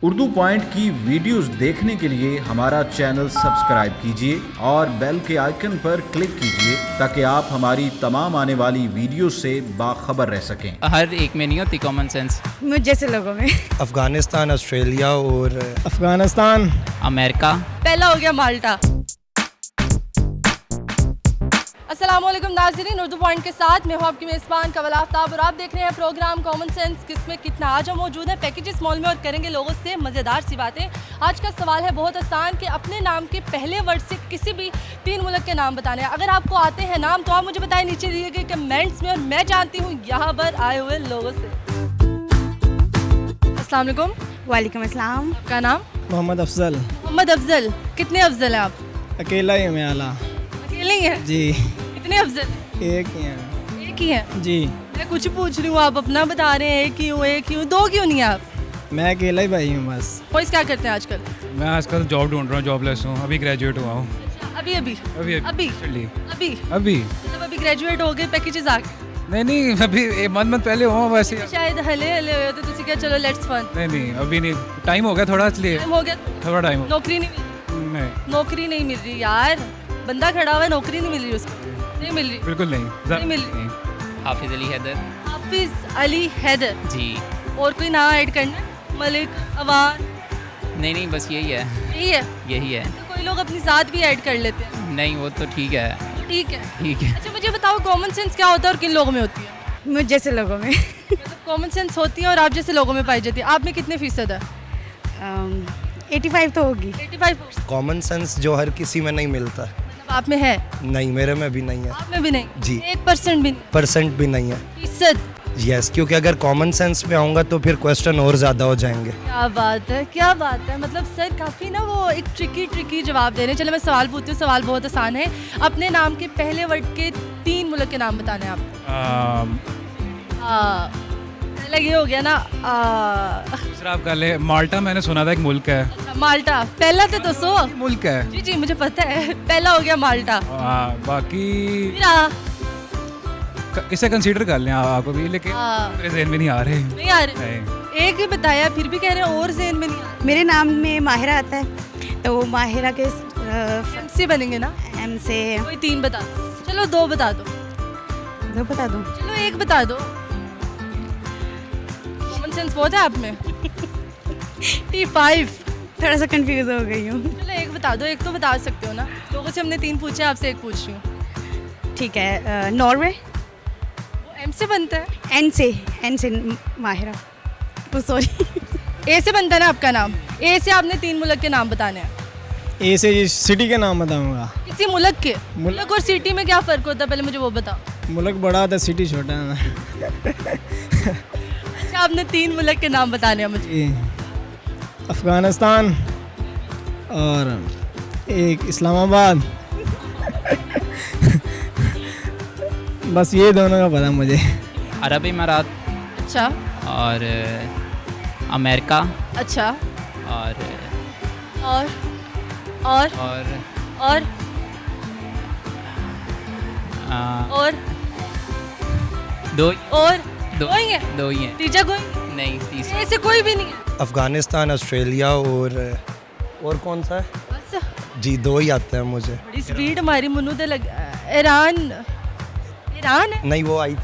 Urdu point की videos देखने के लिए हमारा चैनल सब्सक्राइब कीजिए और बेल के आइकन पर क्लिक कीजिए ताकि आप हमारी तमाम आने वाली वीडियो से बाखबर रह सकें। हर एक में नहीं होती कॉमन सेंस। मुझ जैसे लोगों में अफगानिस्तान, ऑस्ट्रेलिया और अफगानिस्तान, अमेरिका। पहला हो गया माल्टा। अस्सलामुअलैकुम नाज़रीन, उर्दू पॉइंट के साथ मैं हूँ आपकी मेज़बान कवल आफ्ताब और आप देख रहे हैं प्रोग्राम कॉमन सेंस किसमें कितना। आज हम मौजूद हैं पैकेजेस मॉल में और करेंगे लोगों से मज़ेदार सी बातें। आज का सवाल है बहुत आसान कि अपने नाम के पहले वर्ड से किसी भी 3 मुल्क के नाम बताने हैं। अगर आपको आते हैं नाम तो आप मुझे बताएं नीचे दिए गए कमेंट्स में और मैं जानती हूँ यहाँ पर आए हुए लोगों से। अस्सलाम वालेकुम। वालेकुम अस्सलाम। आपका नाम? मोहम्मद अफजल। मोहम्मद अफजल। कितने अफजल हैं आप? अकेला ही हूँ मैं आला। अकेले ही हैं? जी। कितने अफजल? एक ही है। एक ही हैं? जी। मैं कुछ पूछ रही हूँ, आप अपना बता रहे हैं। एक ही हूँ, एक ही हूँ, 2 क्यों नहीं है आप? मैं अकेला ही भाई हूँ बस। बॉयज़ क्या करते हैं आजकल? मैं आजकल जॉब ढूंढ रहा हूँ, जॉबलेस हूँ, अभी ग्रेजुएट हुआ हूँ। अभी अभी अभी अभी चलिए अभी अभी मतलब अभी ग्रेजुएट हो गए, पैकेजेस आ गए? नहीं अभी मंथ पहले हुआ वैसे। शायद हले हले हुए तो तुझे क्या, चलो लेट्स फन। नहीं अभी नहीं, टाइम हो गया थोड़ा इसलिए। टाइम हो गया? थोड़ा टाइम नौकरी नहीं मिल नहीं, नौकरी नहीं मिल रही यार। बंदा खड़ा हुआ है, नौकरी नहीं मिल रही उसको। नहीं मिल रही, बिल्कुल नहीं नहीं मिल रही। हाफिज अली हैदर। हाफिज अली हैदर। जी। और कोई नाम ऐड करना है? मलिक, अवान? नहीं बस यही है। यही है? यही है। तो कोई लोग अपनी साथ भी ऐड कर लेते हैं। नहीं वो तो ठीक है। ठीक है। ठीक है। अच्छा मुझे बताओ कॉमन सेंस क्या होता है और किन लोगों में होती है? मुझ जैसे लोगों में मतलब कॉमन सेंस होती है और आप जैसे लोगों में पाई जाती है। आप में कितने फीसद है? 85 तो होगी। 85%। कॉमन सेंस जो हर किसी में नहीं मिलता। मतलब आप में है? नहीं, मेरे में भी नहीं है। आप में भी नहीं? जी। 1% भी नहीं? परसेंट भी नहीं है। फीसद? यस, क्योंकि अगर कॉमन सेंस पे आऊँगा तो फिर क्वेश्चन और ज़्यादा हो जाएंगे। क्या बात है, क्या बात है। मतलब सर काफ़ी ना वो एक ट्रिकी जवाब दे रहे हैं। चलो मैं सवाल पूछती हूँ, सवाल बहुत आसान है। अपने नाम के पहले वर्ड के 3 मुल्क के नाम बताने हैं आप। पहले ये हो गया ना दूसरा आप कर ले। माल्टा मैंने सुना था एक मुल्क है। अच्छा, माल्टा। पहला तो दसो। मुल्क है। जी मुझे पता है। पहला हो गया माल्टा। बाकी फिर इसे कंसीडर कर लें आपको भी, लेकिन मेरे ज़हन में नहीं आ रहे। नहीं आ रहे? नहीं। एक ही बताया फिर भी कह रहे हैं और ज़हन में नहीं आ रहा। मेरे नाम में माहिरा आता है तो माहिरा के एम से बनेंगे ना? एम से कोई 3 बता दो। चलो 2 बता दो। 2 बता दूँ? चलो 1 बता दो। कॉमन सेंस बहुत है आप में। T5। थोड़ा सा कंफ्यूज हो गई हूँ। चलो 1 बता दो। 1 तो बता सकते हो ना। लोगों से हमने 3 पूछे, आपसे 1 पूछ रही हूँ। ठीक है। नॉर्वे। वो एम से बनता है? एन से माहिरा। ओ सॉरी। ए से बनता है ना आपका नाम? ए से आपने 3 मुल्क के नाम बताने हैं। ए से सिटी के नाम बताऊंगा। किसी मुल्क के? मुल्क और सिटी में क्या फ़र्क होता है पहले मुझे वो बताओ। मुल्क बड़ा होता है, सिटी छोटा है। अच्छा आपने 3 मुल्क के नाम बताने हैं मुझे। अफगानिस्तान और एक इस्लामाबाद। बस ये दोनों का पता मुझे। अरब इमारात। अच्छा। और अमेरिका। अच्छा। और और और और और और दो दो ही है? दो ही हैं। तीसरा कोई? नहीं तीसरा। ऐसे कोई भी नहीं है? अफगानिस्तान, ऑस्ट्रेलिया और कौन सा है? बस जी, 2 ही आते हैं मुझे। बड़ी स्पीड हमारी मुन्नू ते लग। ईरान है? नहीं, वो आई।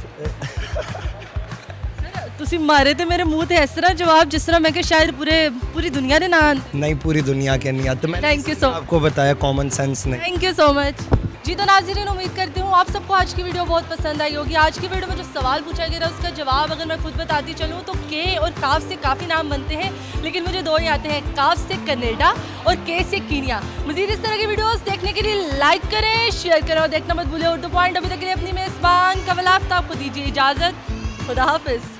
ਤੁਸੀਂ ਮਾਰੇ ਤੇ ਮੇਰੇ ਮੂੰਹ ਤੇ ਇਸ ਤਰ੍ਹਾਂ ਜਵਾਬ ਜਿਸ ਤਰ੍ਹਾਂ ਮੈਂ ਕਿ ਸ਼ਾयद पूरी दुनिया ਦੇ ਨਾਂ। नहीं, पूरी दुनिया के नहीं आते। मैंने Thank you so much. आपको बताया कॉमन सेंस नहीं। Thank you so much. जी तो नाज़रीन उम्मीद करती हूँ आप सबको आज की वीडियो बहुत पसंद आई होगी। आज की वीडियो में जो सवाल पूछा गया था उसका जवाब अगर मैं खुद बताती चलूँ तो के और काफ से काफ़ी नाम बनते हैं, लेकिन मुझे 2 ही आते हैं, काफ से कनाडा और के से कीनिया। मज़ीद इस तरह की वीडियोस देखने के लिए लाइक करें, शेयर करें और देखना मत भूलिए उर्दू पॉइंट। अभी तक के लिए अपनी मेज़बान कवल आफ्ताब को दीजिए इजाज़त। खुदा हाफिज़।